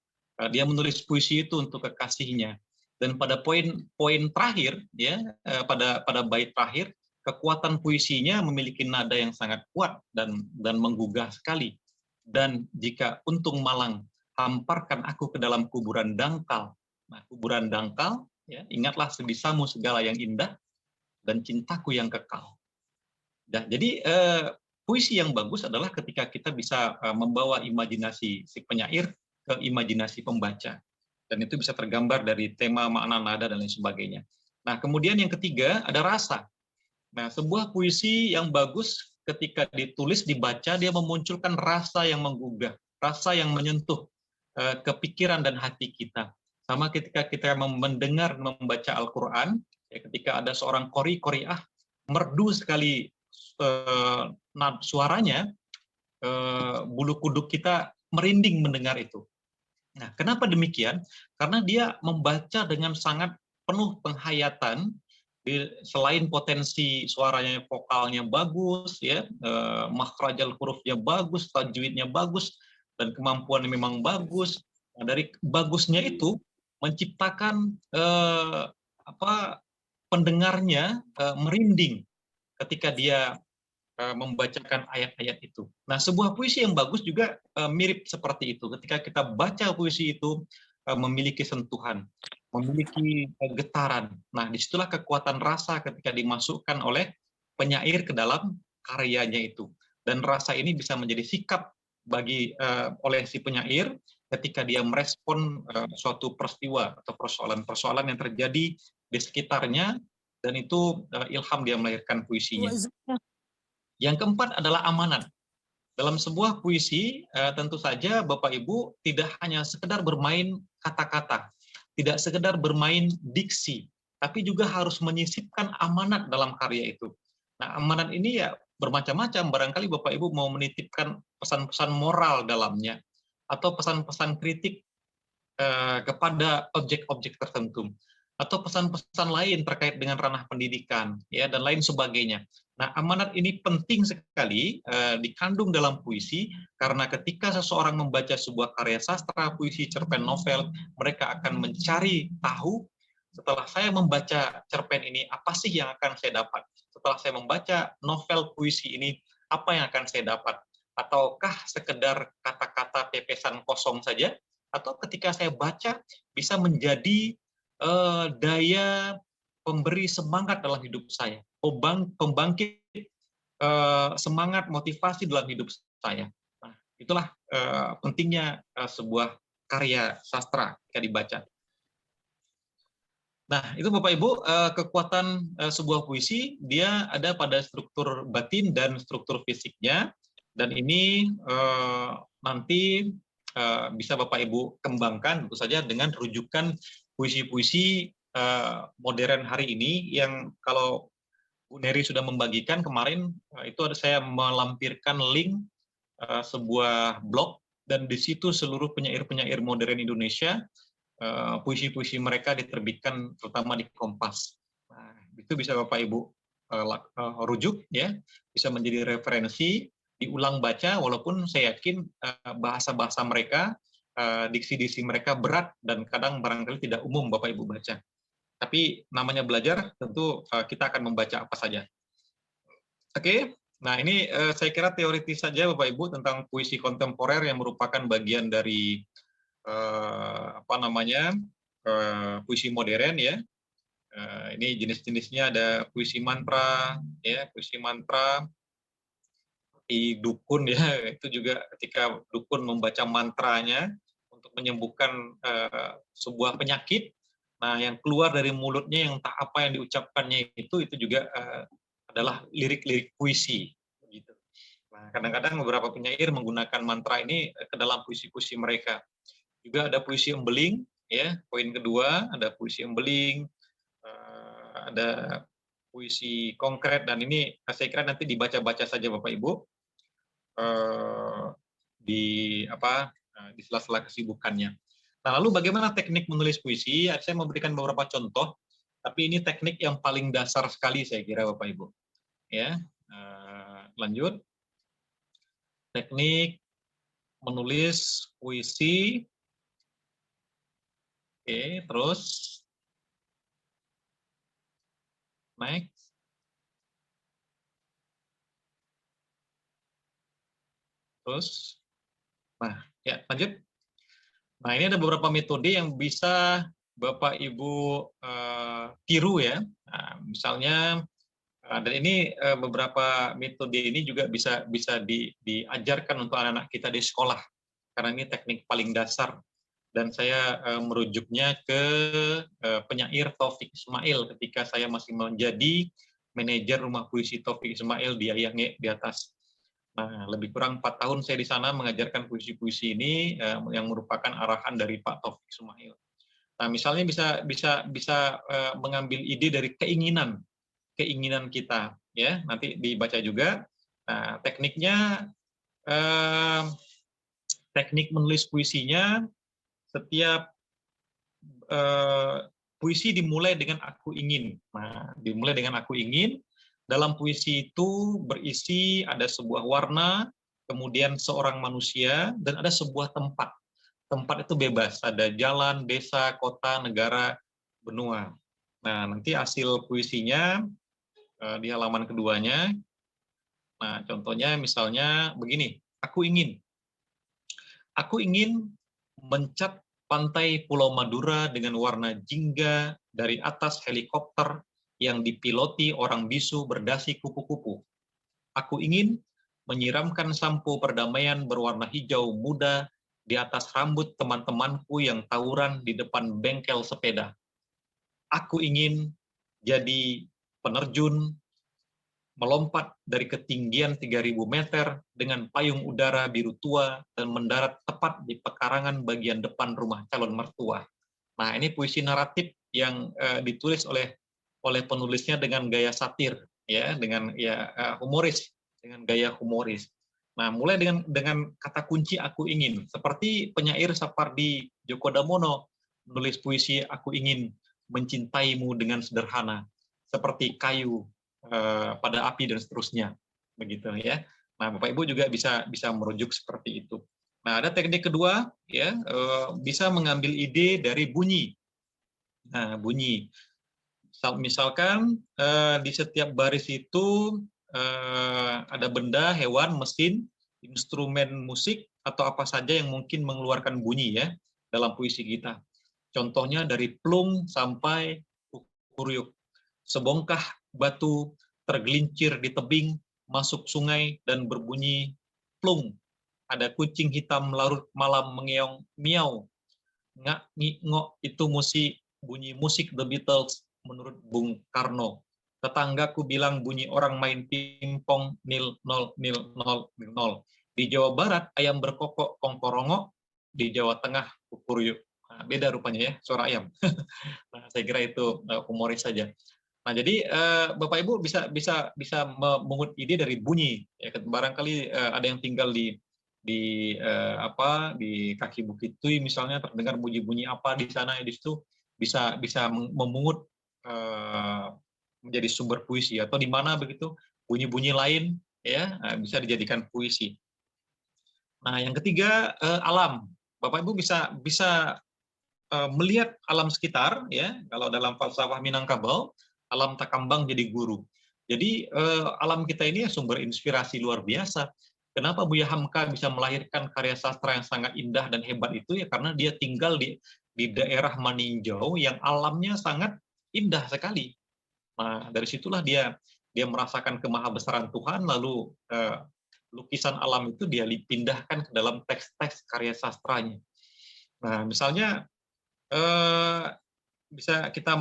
dia menulis puisi itu untuk kekasihnya. Dan pada poin terakhir, ya, pada bait terakhir, kekuatan puisinya memiliki nada yang sangat kuat dan menggugah sekali. Dan jika untung malang hamparkan aku ke dalam kuburan dangkal. Nah, kuburan dangkal, ya, ingatlah sebisamu segala yang indah dan cintaku yang kekal. Nah, jadi puisi yang bagus adalah ketika kita bisa membawa imajinasi si penyair ke imajinasi pembaca. Dan itu bisa tergambar dari tema, makna, nada, dan lain sebagainya. Nah, kemudian yang ketiga ada rasa. Nah, sebuah puisi yang bagus ketika ditulis, dibaca, dia memunculkan rasa yang menggugah, rasa yang menyentuh kepikiran dan hati kita. Sama ketika kita mendengar, membaca Al-Quran, Ya, ketika ada seorang qori'ah merdu sekali suaranya, bulu kuduk kita merinding mendengar itu. Nah, kenapa demikian? Karena dia membaca dengan sangat penuh penghayatan, selain potensi suaranya, vokalnya bagus, ya, makhrajal hurufnya bagus, tajwidnya bagus, dan kemampuannya memang bagus. Nah, dari bagusnya itu menciptakan pendengarnya merinding ketika dia membacakan ayat-ayat itu. Nah, sebuah puisi yang bagus juga mirip seperti itu. Ketika kita baca puisi itu memiliki sentuhan, memiliki getaran. Nah, disitulah kekuatan rasa ketika dimasukkan oleh penyair ke dalam karyanya itu. Dan rasa ini bisa menjadi sikap oleh si penyair ketika dia merespon suatu peristiwa atau persoalan-persoalan yang terjadi di sekitarnya, dan itu ilham dia melahirkan puisinya. Yang keempat adalah amanat. Dalam sebuah puisi, tentu saja Bapak Ibu tidak hanya sekedar bermain kata-kata, tidak sekedar bermain diksi, tapi juga harus menyisipkan amanat dalam karya itu. Nah, amanat ini ya bermacam-macam. Barangkali Bapak Ibu mau menitipkan pesan-pesan moral dalamnya, atau pesan-pesan kritik kepada objek-objek tertentu, atau pesan-pesan lain terkait dengan ranah pendidikan, ya, dan lain sebagainya. Nah, amanat ini penting sekali dikandung dalam puisi, karena ketika seseorang membaca sebuah karya sastra, puisi, cerpen, novel, mereka akan mencari tahu, setelah saya membaca cerpen ini, apa sih yang akan saya dapat? Setelah saya membaca novel puisi ini, apa yang akan saya dapat? Ataukah sekedar kata-kata pepesan kosong saja? Atau ketika saya baca, bisa menjadi daya pemberi semangat dalam hidup saya, pembangkit semangat, motivasi dalam hidup saya. Nah, itulah pentingnya sebuah karya sastra ketika dibaca. Nah, itu Bapak Ibu, kekuatan sebuah puisi, dia ada pada struktur batin dan struktur fisiknya, dan ini nanti bisa Bapak Ibu kembangkan tentu saja dengan rujukan puisi-puisi modern hari ini, yang kalau Bu Neri sudah membagikan kemarin, itu ada saya melampirkan link sebuah blog, dan di situ seluruh penyair-penyair modern Indonesia, puisi-puisi mereka diterbitkan terutama di Kompas. Nah, itu bisa Bapak Ibu rujuk, ya, bisa menjadi referensi, diulang baca, walaupun saya yakin bahasa-bahasa mereka, diksi-diksi mereka berat dan kadang barangkali tidak umum Bapak Ibu baca. Tapi namanya belajar, tentu kita akan membaca apa saja. Oke, nah ini saya kira teoritis saja Bapak Ibu tentang puisi kontemporer yang merupakan bagian dari puisi modern, ya. Ini jenis-jenisnya ada puisi mantra, ya, puisi mantra, seperti dukun, ya, itu juga ketika dukun membaca mantranya untuk menyembuhkan sebuah penyakit, nah yang keluar dari mulutnya, yang entah apa yang diucapkannya itu juga adalah lirik-lirik puisi, begitu. Nah, kadang-kadang beberapa penyair menggunakan mantra ini ke dalam puisi-puisi mereka. Juga ada puisi embeling, ya, poin kedua, ada puisi embeling, ada puisi konkret, dan ini saya kira nanti dibaca-baca saja Bapak Ibu di di sela-sela kesibukannya. Nah, lalu bagaimana teknik menulis puisi? Saya memberikan beberapa contoh, tapi ini teknik yang paling dasar sekali saya kira Bapak Ibu. Ya, lanjut. Teknik menulis puisi. Oke, terus next. Terus, nah, ya, lanjut. Nah, ini ada beberapa metode yang bisa Bapak Ibu tiru, ya. Nah, misalnya, dan ini beberapa metode ini juga bisa diajarkan untuk anak-anak kita di sekolah, karena ini teknik paling dasar. Dan saya merujuknya ke penyair Taufik Ismail ketika saya masih menjadi manajer rumah puisi Taufik Ismail di Ayange di atas. Nah, lebih kurang 4 tahun saya di sana mengajarkan puisi-puisi ini yang merupakan arahan dari Pak Taufik Ismail. Nah, misalnya bisa mengambil ide dari keinginan kita, ya. Nanti dibaca juga. Nah, eh, teknik menulis puisinya, setiap puisi dimulai dengan aku ingin. Nah, dimulai dengan aku ingin. Dalam puisi itu berisi ada sebuah warna, kemudian seorang manusia, dan ada sebuah tempat. Tempat itu bebas, ada jalan, desa, kota, negara, benua. Nah, nanti hasil puisinya di halaman keduanya. Nah, contohnya misalnya begini, aku ingin mencat pantai Pulau Madura dengan warna jingga dari atas helikopter yang dipiloti orang bisu berdasi kupu-kupu. Aku ingin menyiramkan sampo perdamaian berwarna hijau muda di atas rambut teman-temanku yang tawuran di depan bengkel sepeda. Aku ingin jadi penerjun melompat dari ketinggian 3.000 meter dengan payung udara biru tua dan mendarat tepat di pekarangan bagian depan rumah calon mertua. Nah, ini puisi naratif yang ditulis oleh penulisnya dengan gaya satir, ya, dengan humoris, dengan gaya humoris. Nah, mulai dengan kata kunci aku ingin, seperti penyair Sapardi Djoko Damono menulis puisi aku ingin mencintaimu dengan sederhana, seperti kayu pada api dan seterusnya, begitu ya. Nah, Bapak Ibu juga bisa merujuk seperti itu. Nah, ada teknik kedua, ya, bisa mengambil ide dari bunyi. Nah, bunyi. Misalkan di setiap baris itu ada benda, hewan, mesin, instrumen musik, atau apa saja yang mungkin mengeluarkan bunyi ya dalam puisi kita. Contohnya dari plung sampai kuryuk. Sebongkah batu tergelincir di tebing, masuk sungai dan berbunyi plung. Ada kucing hitam larut malam mengeong miau. Ngak ngok itu bunyi musik The Beatles menurut Bung Karno. Tetanggaku bilang bunyi orang main pingpong nil nol nil nol nil nol. Di Jawa Barat ayam berkokok kongkorongok, di Jawa Tengah kukuryuk. Nah, beda rupanya ya suara ayam. Nah, saya kira itu humoris saja. Nah, jadi Bapak Ibu bisa mengut ide dari bunyi. Ya, barangkali ada yang tinggal di kaki Bukit Tui misalnya terdengar bunyi-bunyi apa di sana, di situ bisa memungut menjadi sumber puisi, atau di mana begitu bunyi-bunyi lain ya bisa dijadikan puisi. Nah, yang ketiga alam. Bapak Ibu bisa melihat alam sekitar ya. Kalau dalam falsafah Minangkabau, alam takambang jadi guru. Jadi alam kita ini sumber inspirasi luar biasa. Kenapa Buya Hamka bisa melahirkan karya sastra yang sangat indah dan hebat itu ya karena dia tinggal di daerah Maninjau yang alamnya sangat indah sekali. Nah, dari situlah dia merasakan kemahabesaran Tuhan, lalu lukisan alam itu dia dipindahkan ke dalam teks-teks karya sastranya. Nah, misalnya bisa kita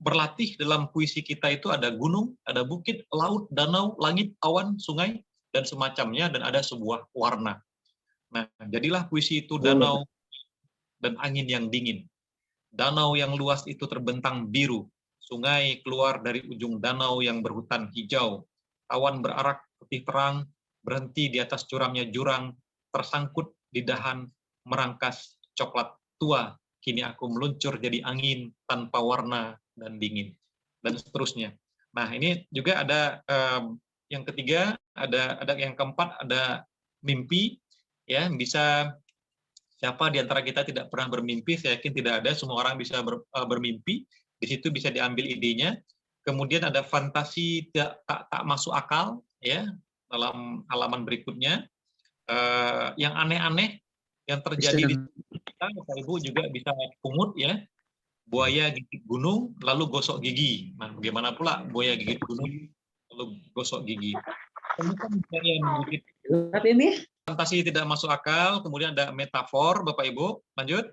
berlatih dalam puisi kita itu ada gunung, ada bukit, laut, danau, langit, awan, sungai, dan semacamnya, dan ada sebuah warna. Nah, jadilah puisi itu danau dan angin yang dingin. Danau yang luas itu terbentang biru, sungai keluar dari ujung danau yang berhutan hijau, awan berarak putih terang, berhenti di atas curamnya jurang, tersangkut di dahan merangkas coklat tua, kini aku meluncur jadi angin tanpa warna dan dingin, dan seterusnya. Nah, ini juga ada yang ketiga, ada yang keempat, ada mimpi, ya, bisa. Siapa di antara kita tidak pernah bermimpi? Saya yakin tidak ada, semua orang bisa bermimpi. Di situ bisa diambil idenya. Kemudian ada fantasi tak masuk akal, ya, dalam halaman berikutnya. Yang aneh-aneh yang terjadi di kita, Bapak Ibu juga bisa pungut ya. Buaya gigit gunung, lalu gosok gigi. Nah, bagaimana pula buaya gigit gunung, lalu gosok gigi? Temukan yang menggigit ini fantasi tidak masuk akal, kemudian ada metafor, Bapak Ibu, lanjut.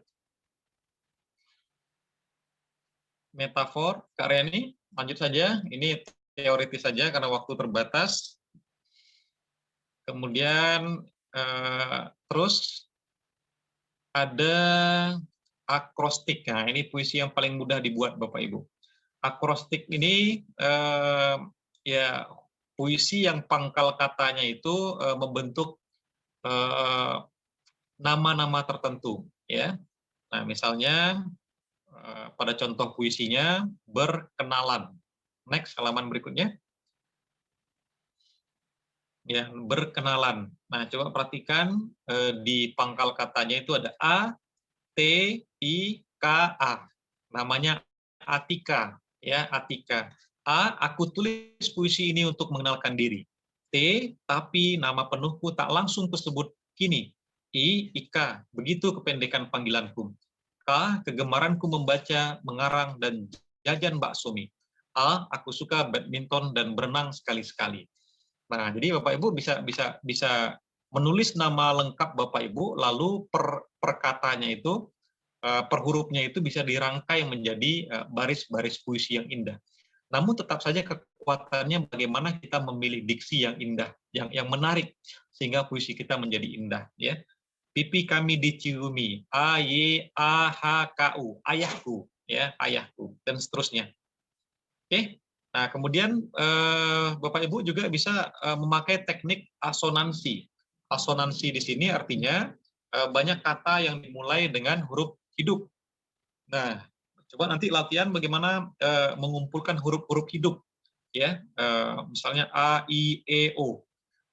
Metafor, Kak Reni, lanjut saja. Ini teoritis saja karena waktu terbatas. Kemudian terus ada akrostik. Nah, ini puisi yang paling mudah dibuat Bapak Ibu. Akrostik ini ya puisi yang pangkal katanya itu membentuk nama-nama tertentu, ya. Nah, misalnya pada contoh puisinya berkenalan. Next, halaman berikutnya. Ya, berkenalan. Nah, coba perhatikan di pangkal katanya itu ada A, T, I, K, A. Namanya Atika, ya, Atika. A, aku tulis puisi ini untuk mengenalkan diri. T, tapi nama penuhku tak langsung kusebut kini. I, Ika, begitu kependekan panggilanku. K, kegemaranku membaca, mengarang, dan jajan baksomi. A, aku suka badminton dan berenang sekali-sekali. Nah, jadi Bapak Ibu bisa menulis nama lengkap Bapak Ibu, lalu per katanya itu, per hurufnya itu bisa dirangkai menjadi baris-baris puisi yang indah. Namun tetap saja kekuatannya bagaimana kita memilih diksi yang indah, yang menarik, sehingga puisi kita menjadi indah. Ya, pipi kami diciumi, a y a h k u, ayahku, ya, ayahku, dan seterusnya. Oke. Nah, kemudian Bapak Ibu juga bisa memakai teknik asonansi. Asonansi di sini artinya banyak kata yang dimulai dengan huruf hidup. Nah, coba nanti latihan bagaimana mengumpulkan huruf-huruf hidup, ya. Misalnya A, I, E, O.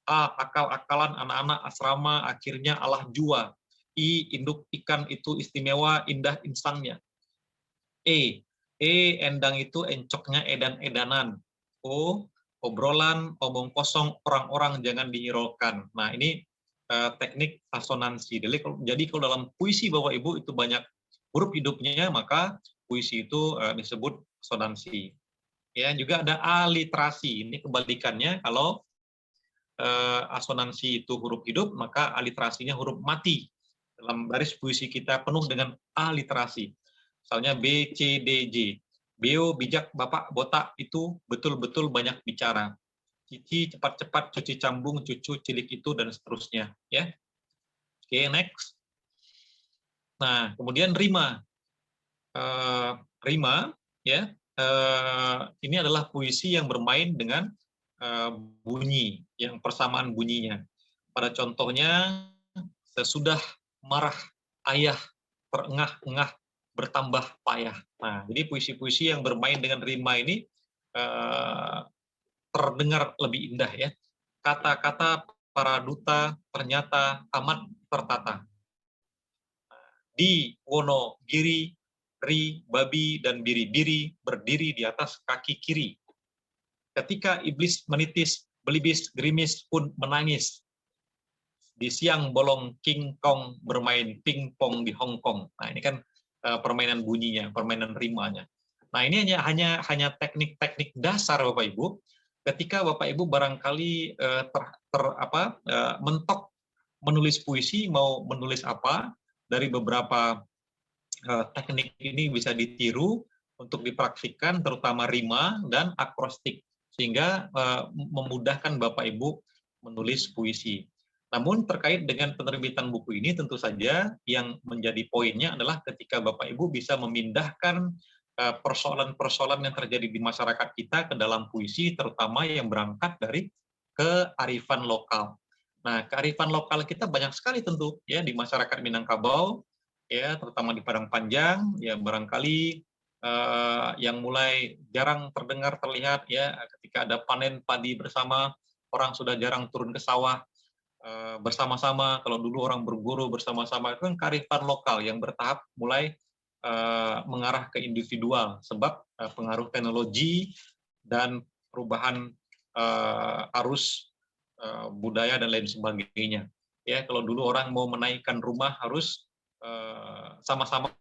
A, akal-akalan anak-anak asrama, akhirnya Allah jua. I, induk ikan itu istimewa, indah insangnya. E, endang itu encoknya edan-edanan. O, obrolan, omong kosong, orang-orang jangan dihiraukan. Nah, ini teknik asonansi. Jadi kalau dalam puisi Bapak Ibu itu banyak huruf hidupnya, maka puisi itu disebut asonansi. Ya, juga ada aliterasi. Ini kebalikannya, kalau asonansi itu huruf hidup, maka aliterasinya huruf mati. Dalam baris puisi kita penuh dengan aliterasi. Misalnya B, C, D, J. Beo, bijak, bapak, botak, itu betul-betul banyak bicara. Cici, cepat-cepat, cuci cambung, cucu, cilik itu, dan seterusnya. Ya. Oke, next. Nah, kemudian rima. Rima, ya, ini adalah puisi yang bermain dengan bunyi, yang persamaan bunyinya. Pada contohnya, sesudah marah ayah terengah-engah bertambah payah. Nah, jadi puisi-puisi yang bermain dengan rima ini terdengar lebih indah, ya. Kata-kata para duta ternyata amat tertata. Di Wonogiri, ri, babi, dan biri-biri berdiri di atas kaki kiri. Ketika iblis menitis, belibis, gerimis pun menangis. Di siang bolong King Kong bermain pingpong di Hong Kong. Nah, ini kan permainan bunyinya, permainan rimanya. Nah, ini hanya teknik-teknik dasar Bapak Ibu. Ketika Bapak Ibu barangkali mentok menulis puisi, mau menulis apa, dari beberapa teknik ini bisa ditiru untuk dipraktikkan, terutama rima dan akrostik, sehingga memudahkan Bapak Ibu menulis puisi. Namun terkait dengan penerbitan buku ini, tentu saja yang menjadi poinnya adalah ketika Bapak Ibu bisa memindahkan persoalan-persoalan yang terjadi di masyarakat kita ke dalam puisi, terutama yang berangkat dari kearifan lokal. Nah, kearifan lokal kita banyak sekali tentu, ya, di masyarakat Minangkabau, ya, terutama di Padang Panjang, ya, barangkali yang mulai jarang terlihat, ya, ketika ada panen padi bersama, orang sudah jarang turun ke sawah bersama-sama. Kalau dulu orang berburu bersama-sama, itu kan kearifan lokal yang bertahap mulai mengarah ke individual, sebab pengaruh teknologi dan perubahan arus budaya dan lain sebagainya. Ya, kalau dulu orang mau menaikkan rumah harus sama-sama,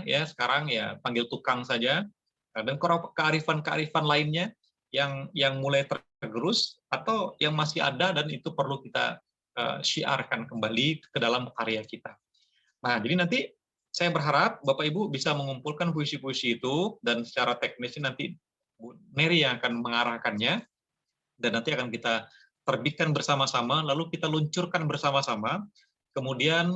ya, sekarang ya panggil tukang saja. Dan kearifan-kearifan lainnya yang mulai tergerus atau yang masih ada dan itu perlu kita syiarkan kembali ke dalam karya kita. Nah, jadi nanti saya berharap Bapak Ibu bisa mengumpulkan puisi-puisi itu, dan secara teknis nanti Bu Neri yang akan mengarahkannya, dan nanti akan kita terbitkan bersama-sama, lalu kita luncurkan bersama-sama. Kemudian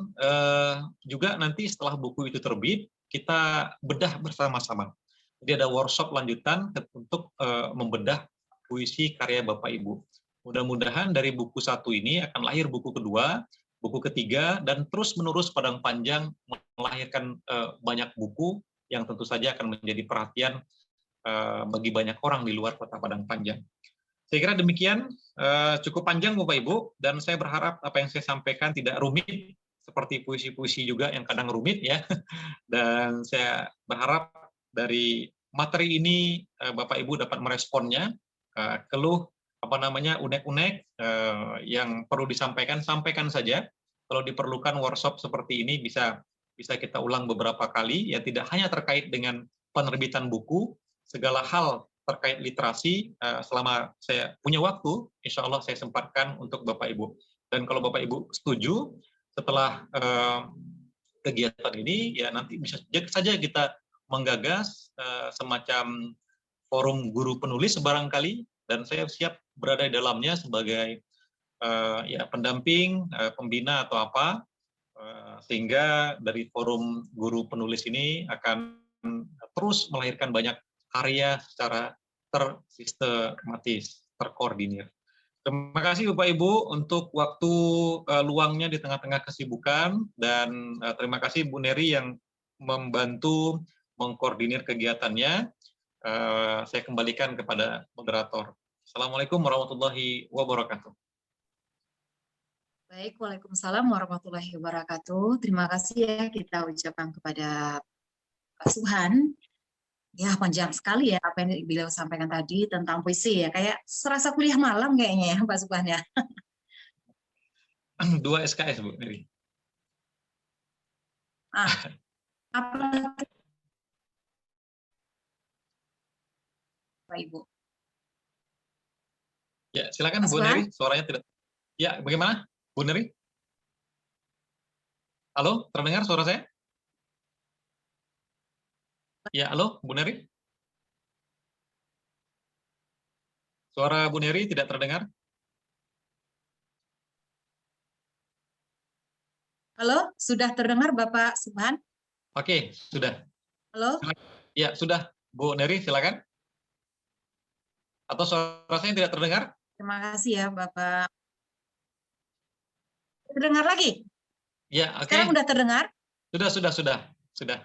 juga nanti setelah buku itu terbit, kita bedah bersama-sama. Jadi ada workshop lanjutan untuk membedah puisi karya Bapak Ibu. Mudah-mudahan dari buku 1 ini akan lahir buku kedua, buku ketiga, dan terus-menerus padang panjang melahirkan banyak buku yang tentu saja akan menjadi perhatian bagi banyak orang di luar kota Padang Panjang. Saya kira demikian, cukup panjang Bapak Ibu, dan saya berharap apa yang saya sampaikan tidak rumit, seperti puisi-puisi juga yang kadang rumit ya. Dan saya berharap dari materi ini Bapak Ibu dapat meresponnya, keluh unek-unek yang perlu disampaikan, sampaikan saja. Kalau diperlukan workshop seperti ini bisa kita ulang beberapa kali, ya tidak hanya terkait dengan penerbitan buku, segala hal terkait literasi, selama saya punya waktu, insya Allah saya sempatkan untuk Bapak Ibu. Dan kalau Bapak Ibu setuju, setelah kegiatan ini, ya nanti bisa saja kita menggagas semacam forum guru penulis barangkali, dan saya siap berada di dalamnya sebagai ya pendamping, pembina atau apa, sehingga dari forum guru penulis ini akan terus melahirkan banyak karya secara tersistematis, terkoordinir. Terima kasih Bapak Ibu untuk waktu luangnya di tengah-tengah kesibukan, dan terima kasih Bu Neri yang membantu mengkoordinir kegiatannya. Saya kembalikan kepada moderator. Assalamualaikum warahmatullahi wabarakatuh. Baik, Waalaikumsalam warahmatullahi wabarakatuh. Terima kasih ya kita ucapkan kepada Pak Subhan. Ya, panjang sekali ya apa yang beliau sampaikan tadi tentang puisi ya. Kayak serasa kuliah malam kayaknya ya Pak Subhan ya. 2 SKS Bu Neri. Apa Pak Ibu? Ya, silakan Bu Neri, suaranya tidak. Ya, bagaimana Bu Neri? Halo, terdengar suara saya? Ya, halo Bu Neri? Suara Bu Neri tidak terdengar? Halo, sudah terdengar Bapak Subhan? Oke, sudah. Halo? Ya, sudah. Bu Neri, silakan. Atau suara saya tidak terdengar? Terima kasih ya Bapak. Terdengar lagi? Ya, oke. Sekarang udah terdengar? Sudah.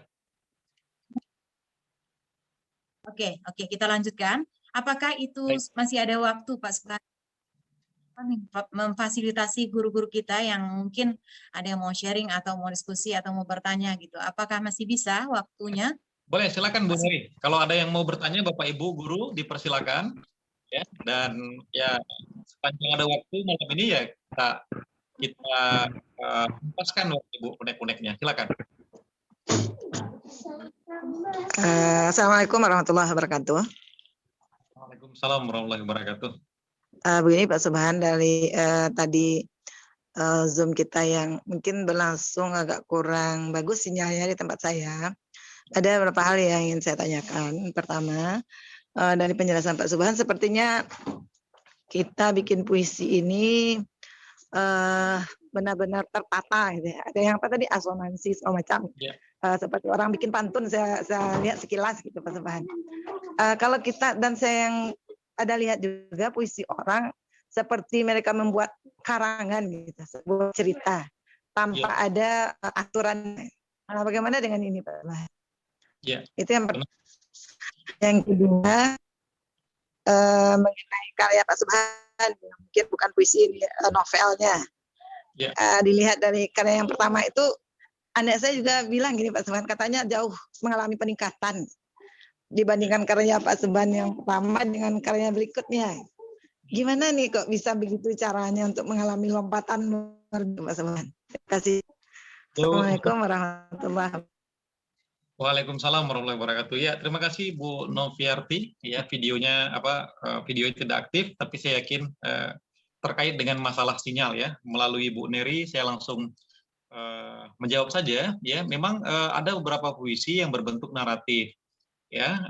Oke, kita lanjutkan. Apakah itu masih ada waktu Pak Subhan memfasilitasi guru-guru kita yang mungkin ada yang mau sharing atau mau diskusi atau mau bertanya gitu? Apakah masih bisa waktunya? Boleh, silakan Bu Neri. Kalau ada yang mau bertanya, Bapak Ibu guru dipersilakan. Ya, dan ya sepanjang ada waktu malam ini ya kita lepaskan Bapak Ibu unek-uneknya. Silakan. Assalamualaikum warahmatullahi wabarakatuh. Waalaikumsalam warahmatullahi wabarakatuh. Begini Pak Subhan, dari tadi Zoom kita yang mungkin berlangsung agak kurang bagus sinyalnya di tempat saya. Ada beberapa hal yang ingin saya tanyakan. Pertama, dari penjelasan Pak Subhan, sepertinya kita bikin puisi ini benar-benar tertata gitu ya. Ada yang apa tadi, asonansi segala macam. Yeah. Seperti orang bikin pantun, saya lihat sekilas gitu Pak Subhan. Kalau kita, dan saya yang ada lihat juga puisi orang seperti mereka membuat karangan gitu, sebuah cerita tanpa ada aturan. Nah, bagaimana dengan ini Pak Subhan? Yeah. Itu yang pertama. Yang kedua, mengenai karya Pak Subhan, mungkin bukan puisi ini, novelnya. Yeah. Dilihat dari karya yang pertama itu, anak saya juga bilang gini Pak Subhan, katanya jauh mengalami peningkatan dibandingkan karya Pak Subhan yang pertama dengan karya berikutnya. Gimana nih kok bisa begitu caranya untuk mengalami lompatan luar biasa Pak Subhan? Terima kasih. Assalamualaikum warahmatullahi wabarakatuh. Waalaikumsalam warahmatullahi wabarakatuh. Ya, terima kasih Bu Noviarti. Ya, videonya video tidak aktif, tapi saya yakin terkait dengan masalah sinyal ya. Melalui Bu Neri saya langsung menjawab saja. Ya, memang ada beberapa puisi yang berbentuk naratif. Ya,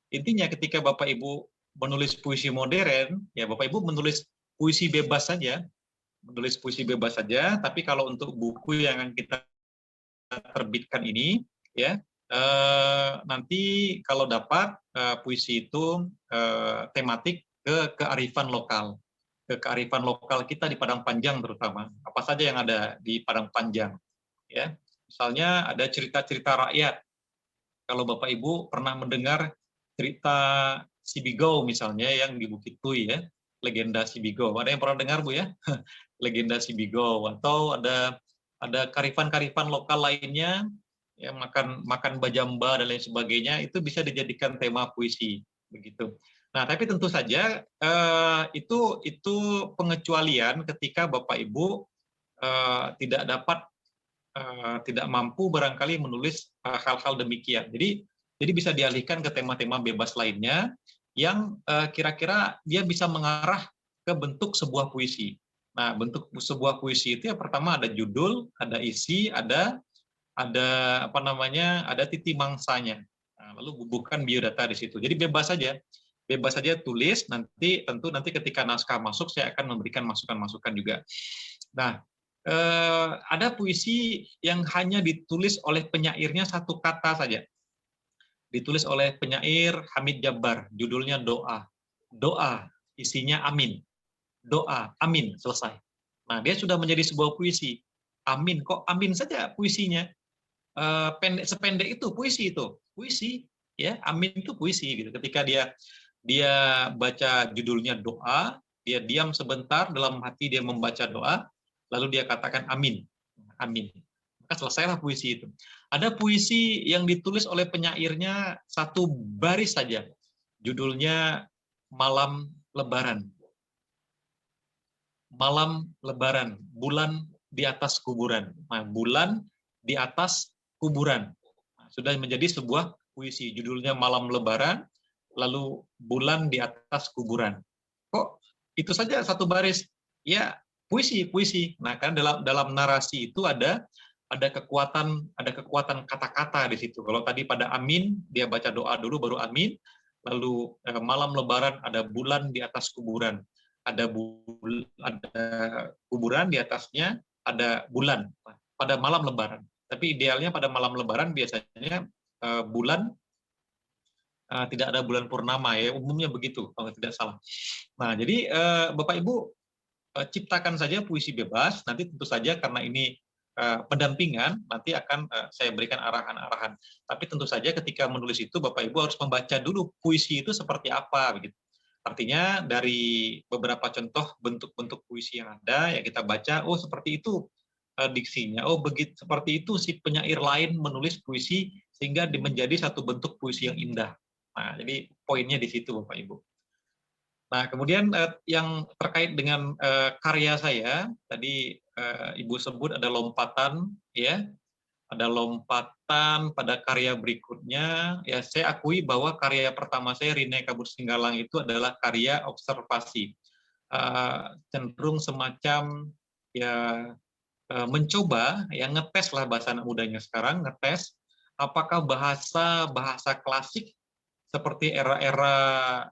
intinya ketika Bapak Ibu menulis puisi modern, ya Bapak Ibu menulis puisi bebas saja, tapi kalau untuk buku yang kita terbitkan ini, ya. Nanti kalau dapat puisi itu tematik ke kearifan lokal, kita di Padang Panjang terutama. Apa saja yang ada di Padang Panjang, ya. Misalnya ada cerita-cerita rakyat. Kalau Bapak Ibu pernah mendengar cerita Sibigau misalnya yang di Bukit Tui, ya, legenda Sibigau. Ada yang pernah dengar, Bu, ya? Legenda Sibigau, atau ada karifan-karifan lokal lainnya, ya, makan bajamba dan lain sebagainya, itu bisa dijadikan tema puisi, begitu. Nah, tapi tentu saja itu pengecualian ketika Bapak Ibu tidak mampu barangkali menulis hal-hal demikian. Jadi bisa dialihkan ke tema-tema bebas lainnya yang kira-kira dia bisa mengarah ke bentuk sebuah puisi. Nah, bentuk sebuah puisi itu yang pertama ada judul, ada isi, ada titi mangsanya. Nah, lalu bubuhkan biodata di situ. Jadi bebas saja tulis. Nanti ketika naskah masuk saya akan memberikan masukan-masukan juga. Nah, ada puisi yang hanya ditulis oleh penyairnya satu kata saja. Ditulis oleh penyair Hamid Jabbar, judulnya Doa. Doa, isinya amin. Doa, amin, selesai. Nah, dia sudah menjadi sebuah puisi. Amin, kok amin saja puisinya. Sependek itu puisi, ya, amin itu puisi gitu. Ketika dia baca judulnya Doa, dia diam sebentar, dalam hati dia membaca doa, lalu dia katakan amin, amin. Maka selesailah puisi itu. Ada puisi yang ditulis oleh penyairnya satu baris saja, judulnya Malam Lebaran. Malam Lebaran, bulan di atas kuburan. Nah, bulan di atas kuburan. Nah, sudah menjadi sebuah puisi, judulnya Malam Lebaran, lalu bulan di atas kuburan. Kok itu saja satu baris? Ya, puisi. Nah, kan dalam narasi itu ada kekuatan kata-kata di situ. Kalau tadi pada amin, dia baca doa dulu baru amin. Lalu malam lebaran ada bulan di atas kuburan. Ada kuburan di atasnya, ada bulan pada malam lebaran. Tapi idealnya pada malam lebaran biasanya bulan tidak ada bulan purnama, ya, umumnya begitu kalau tidak salah. Nah, jadi Bapak Ibu ciptakan saja puisi bebas, nanti tentu saja karena ini pendampingan, nanti akan saya berikan arahan-arahan. Tapi tentu saja ketika menulis itu Bapak Ibu harus membaca dulu puisi itu seperti apa, begitu. Artinya dari beberapa contoh bentuk-bentuk puisi yang ada, ya kita baca, oh seperti itu diksinya, oh begitu, seperti itu si penyair lain menulis puisi sehingga menjadi satu bentuk puisi yang indah. Nah, jadi poinnya di situ Bapak Ibu. Nah, kemudian yang terkait dengan karya saya, tadi Ibu sebut ada lompatan, ya, ada lompatan pada karya berikutnya. Ya, saya akui bahwa karya pertama saya, Rine Kabur Singgalang, itu adalah karya observasi, cenderung semacam ya mencoba, ya ngetes lah bahasa anak mudanya sekarang, ngetes apakah bahasa klasik seperti era-era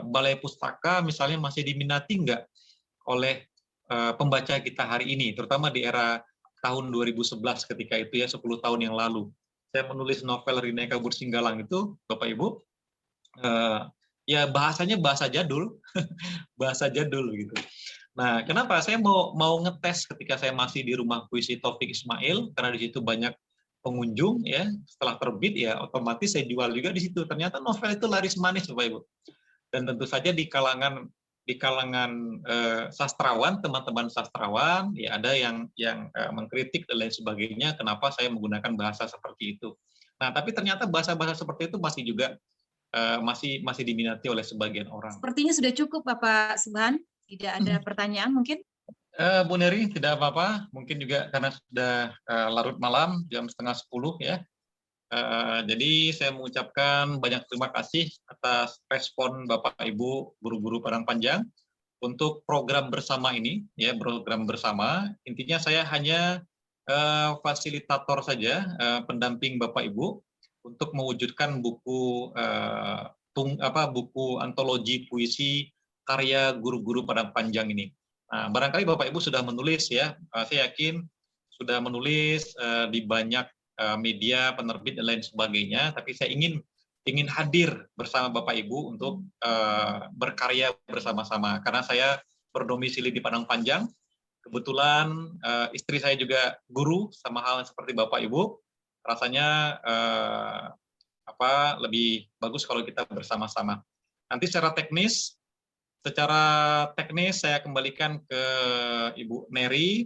balai pustaka misalnya masih diminati nggak oleh pembaca kita hari ini, terutama di era tahun 2011 ketika itu, ya 10 tahun yang lalu. Saya menulis novel Rine Kabur Singgalang itu, Bapak Ibu, ya bahasanya bahasa jadul, bahasa jadul gitu. Nah, kenapa saya mau ngetes ketika saya masih di rumah puisi Taufik Ismail, karena di situ banyak pengunjung, ya, setelah terbit ya otomatis saya jual juga di situ. Ternyata novel itu laris manis, Bapak Ibu. Dan tentu saja di kalangan sastrawan, teman-teman sastrawan, ya ada yang mengkritik dan lain sebagainya, kenapa saya menggunakan bahasa seperti itu. Nah, tapi ternyata bahasa-bahasa seperti itu masih juga masih diminati oleh sebagian orang. Sepertinya sudah cukup, Bapak Subhan. Tidak ada pertanyaan mungkin? Bu Neri, tidak apa-apa. Mungkin juga karena sudah larut malam, jam 9:30 ya. Jadi saya mengucapkan banyak terima kasih atas respon Bapak Ibu guru-guru Padang Panjang untuk program bersama ini, ya, program bersama. Intinya saya hanya fasilitator saja, pendamping Bapak Ibu untuk mewujudkan buku buku antologi puisi karya guru-guru Padang Panjang ini. Nah, barangkali Bapak Ibu sudah menulis, ya, saya yakin sudah menulis di banyak media, penerbit dan lain sebagainya, tapi saya ingin hadir bersama Bapak Ibu untuk berkarya bersama-sama. Karena saya berdomisili di Padang Panjang, kebetulan istri saya juga guru, sama hal seperti Bapak Ibu. Rasanya lebih bagus kalau kita bersama-sama. Nanti secara teknis saya kembalikan ke Ibu Neri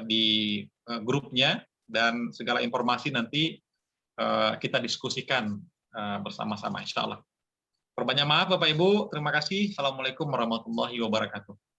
di grupnya, dan segala informasi nanti kita diskusikan bersama-sama, insya Allah. Perbanyak maaf Bapak Ibu, terima kasih. Assalamualaikum warahmatullahi wabarakatuh.